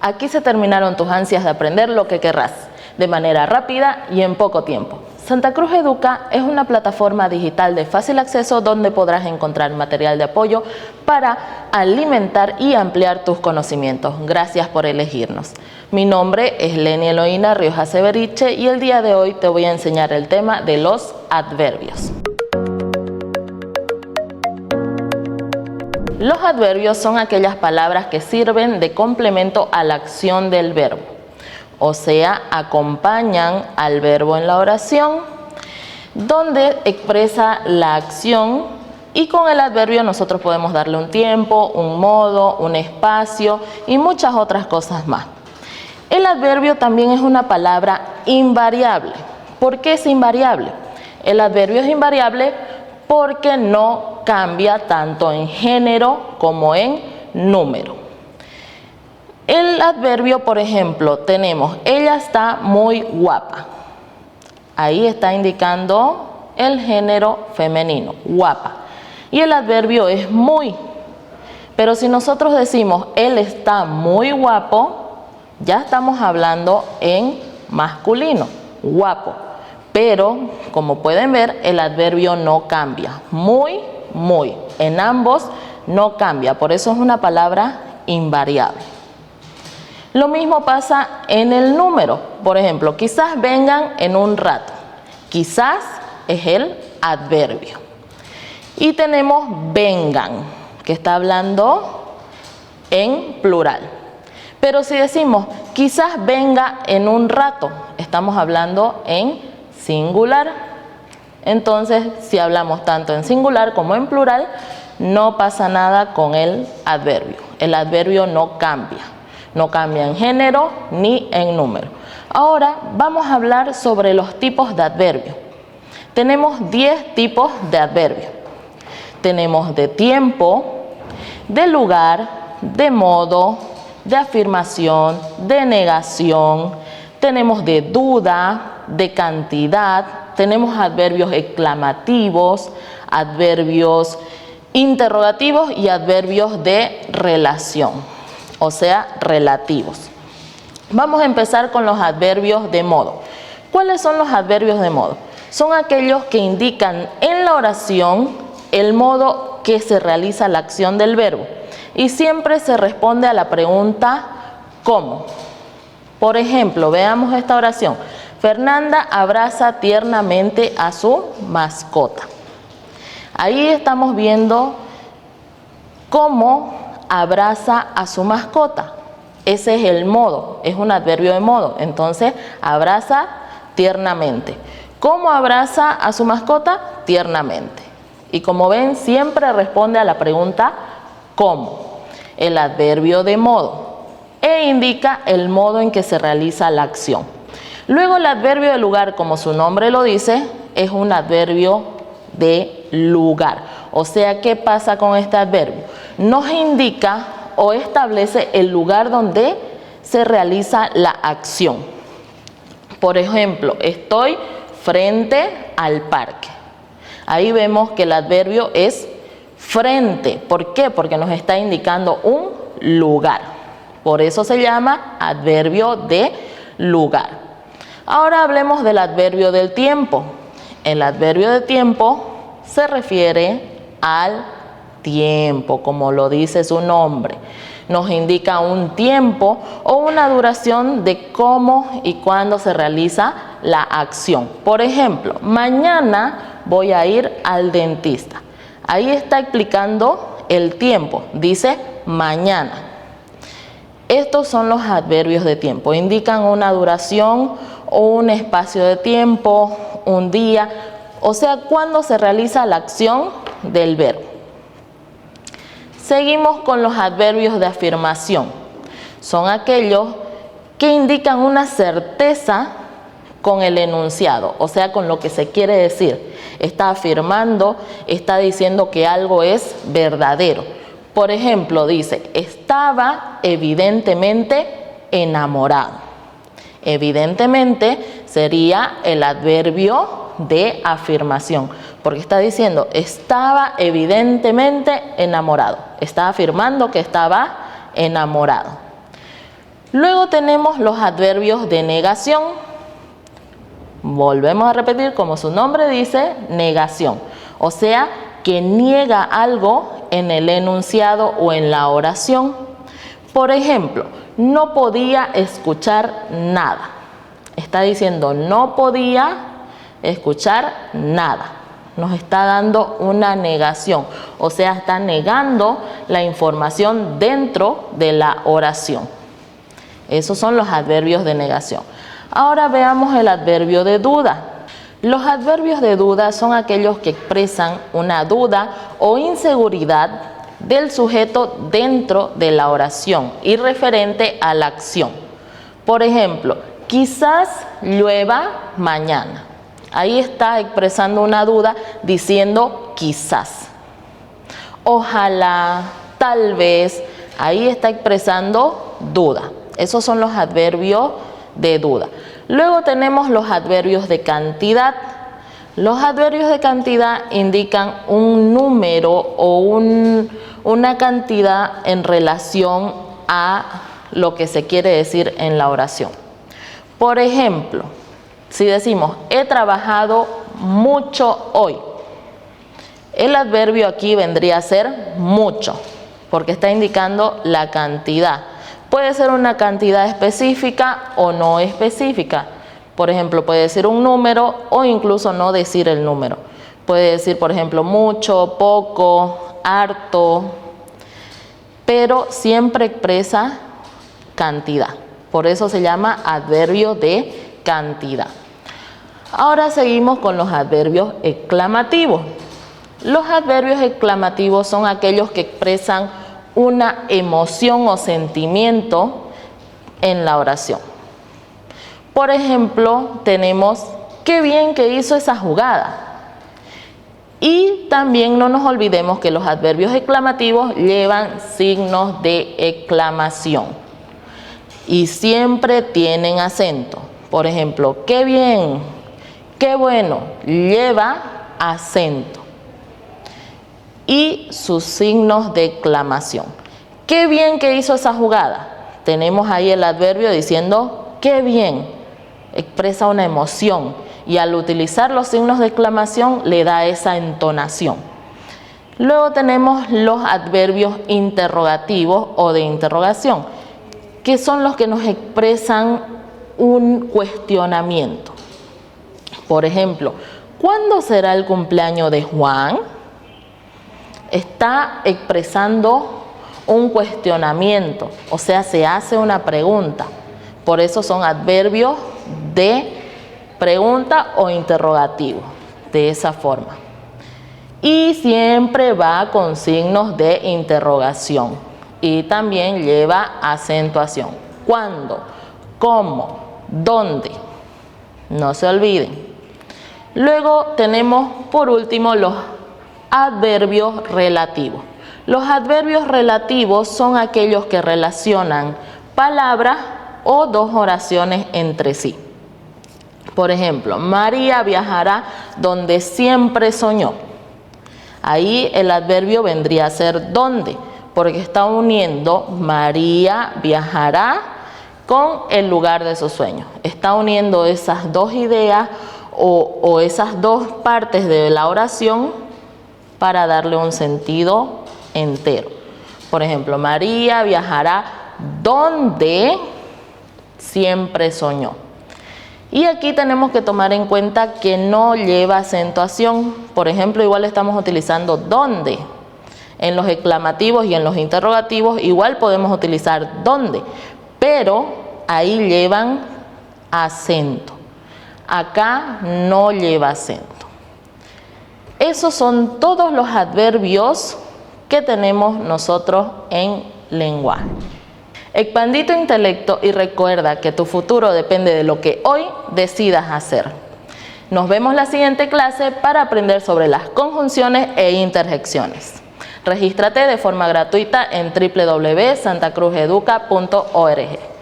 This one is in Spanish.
Aquí se terminaron tus ansias de aprender lo que querrás, de manera rápida y en poco tiempo. Santa Cruz Educa es una plataforma digital de fácil acceso donde podrás encontrar material de apoyo para alimentar y ampliar tus conocimientos. Gracias por elegirnos. Mi nombre es Leni Eloína Rioja Severiche y el día de hoy te voy a enseñar el tema de los adverbios. Los adverbios son aquellas palabras que sirven de complemento a la acción del verbo, o sea, acompañan al verbo en la oración, donde expresa la acción, y con el adverbio nosotros podemos darle un tiempo, un modo, un espacio y muchas otras cosas más. El adverbio también es una palabra invariable. ¿Por qué es invariable? El adverbio es invariable porque no cambia tanto en género como en número. El adverbio, por ejemplo, tenemos, ella está muy guapa. Ahí está indicando el género femenino, guapa. Y el adverbio es muy. Pero si nosotros decimos, él está muy guapo, ya estamos hablando en masculino, guapo. Pero, como pueden ver, el adverbio no cambia. Muy, muy. En ambos no cambia. Por eso es una palabra invariable. Lo mismo pasa en el número. Por ejemplo, quizás vengan en un rato. Quizás es el adverbio. Y tenemos vengan, que está hablando en plural. Pero si decimos quizás venga en un rato, estamos hablando en singular. Entonces, si hablamos tanto en singular como en plural, no pasa nada con el adverbio. El adverbio no cambia. No cambia en género ni en número. Ahora vamos a hablar sobre los tipos de adverbio. Tenemos 10 tipos de adverbio. Tenemos de tiempo, de lugar, de modo, de afirmación, de negación. Tenemos de duda, de cantidad. Tenemos adverbios exclamativos, adverbios interrogativos y adverbios de relación, o sea, relativos. Vamos a empezar con los adverbios de modo. ¿Cuáles son los adverbios de modo? Son aquellos que indican en la oración el modo que se realiza la acción del verbo y siempre se responde a la pregunta ¿cómo? Por ejemplo, veamos esta oración. Fernanda abraza tiernamente a su mascota. Ahí estamos viendo cómo abraza a su mascota. Ese es el modo, es un adverbio de modo. Entonces, abraza tiernamente. ¿Cómo abraza a su mascota? Tiernamente. Y como ven, siempre responde a la pregunta ¿cómo? El adverbio de modo. E indica el modo en que se realiza la acción. Luego el adverbio de lugar, como su nombre lo dice, es un adverbio de lugar. O sea, ¿qué pasa con este adverbio? Nos indica o establece el lugar donde se realiza la acción. Por ejemplo, estoy frente al parque. Ahí vemos que el adverbio es frente. ¿Por qué? Porque nos está indicando un lugar. Por eso se llama adverbio de lugar. Ahora hablemos del adverbio del tiempo. El adverbio de tiempo se refiere al tiempo, como lo dice su nombre. Nos indica un tiempo o una duración de cómo y cuándo se realiza la acción. Por ejemplo, mañana voy a ir al dentista. Ahí está explicando el tiempo. Dice mañana. Estos son los adverbios de tiempo. Indican una duración o un espacio de tiempo, un día, o sea, cuándo se realiza la acción del verbo. Seguimos con los adverbios de afirmación. Son aquellos que indican una certeza con el enunciado, o sea, con lo que se quiere decir. Está afirmando, está diciendo que algo es verdadero. Por ejemplo, dice, estaba evidentemente enamorado. Evidentemente sería el adverbio de afirmación. porque está diciendo estaba evidentemente enamorado. Está afirmando que estaba enamorado. Luego tenemos los adverbios de negación. Volvemos a repetir, como su nombre dice, negación. O sea, que niega algo en el enunciado o en la oración. Por ejemplo, no podía escuchar nada. Está diciendo no podía escuchar nada. Nos está dando una negación. O sea, está negando la información dentro de la oración. Esos son los adverbios de negación. Ahora veamos el adverbio de duda. Los adverbios de duda son aquellos que expresan una duda o inseguridad del sujeto dentro de la oración y referente a la acción. Por ejemplo, quizás llueva mañana. Ahí está expresando una duda diciendo quizás. Ojalá, tal vez, ahí está expresando duda. Esos son los adverbios de duda. Luego tenemos los adverbios de cantidad. Los adverbios de cantidad indican un número o una cantidad en relación a lo que se quiere decir en la oración. Por ejemplo, si decimos he trabajado mucho hoy, el adverbio aquí vendría a ser mucho, porque está indicando la cantidad. Puede ser una cantidad específica o no específica. Por ejemplo, puede decir un número o incluso no decir el número. Puede decir, por ejemplo, mucho, poco, harto, pero siempre expresa cantidad. Por eso se llama adverbio de cantidad. Ahora seguimos con los adverbios exclamativos. Los adverbios exclamativos son aquellos que expresan una emoción o sentimiento en la oración. Por ejemplo, tenemos qué bien que hizo esa jugada. Y también no nos olvidemos que los adverbios exclamativos llevan signos de exclamación y siempre tienen acento. Por ejemplo, qué bien, qué bueno, lleva acento y sus signos de exclamación. Qué bien que hizo esa jugada. Tenemos ahí el adverbio diciendo qué bien, expresa una emoción y al utilizar los signos de exclamación le da esa entonación. Luego tenemos los adverbios interrogativos o de interrogación, que son los que nos expresan un cuestionamiento. Por ejemplo, ¿cuándo será el cumpleaños de Juan? Está expresando un cuestionamiento, o sea, se hace una pregunta. Por eso son adverbios de pregunta o interrogativo, de esa forma. Y siempre va con signos de interrogación y también lleva acentuación. ¿Cuándo? ¿Cómo? ¿Dónde? No se olviden. Luego tenemos por último los adverbios relativos. Los adverbios relativos son aquellos que relacionan palabras o dos oraciones entre sí. Por ejemplo, María viajará donde siempre soñó. Ahí el adverbio vendría a ser donde, porque está uniendo María viajará con el lugar de su sueño. Está uniendo esas dos ideas o esas dos partes de la oración para darle un sentido entero. Por ejemplo, María viajará donde siempre soñó. Y aquí tenemos que tomar en cuenta que no lleva acentuación. Por ejemplo, igual estamos utilizando donde. En los exclamativos y en los interrogativos igual podemos utilizar donde, pero ahí llevan acento. Acá no lleva acento. Esos son todos los adverbios que tenemos nosotros en lenguaje. Expandí tu intelecto y recuerda que tu futuro depende de lo que hoy decidas hacer. Nos vemos la siguiente clase para aprender sobre las conjunciones e interjecciones. Regístrate de forma gratuita en www.santacruzeduca.org.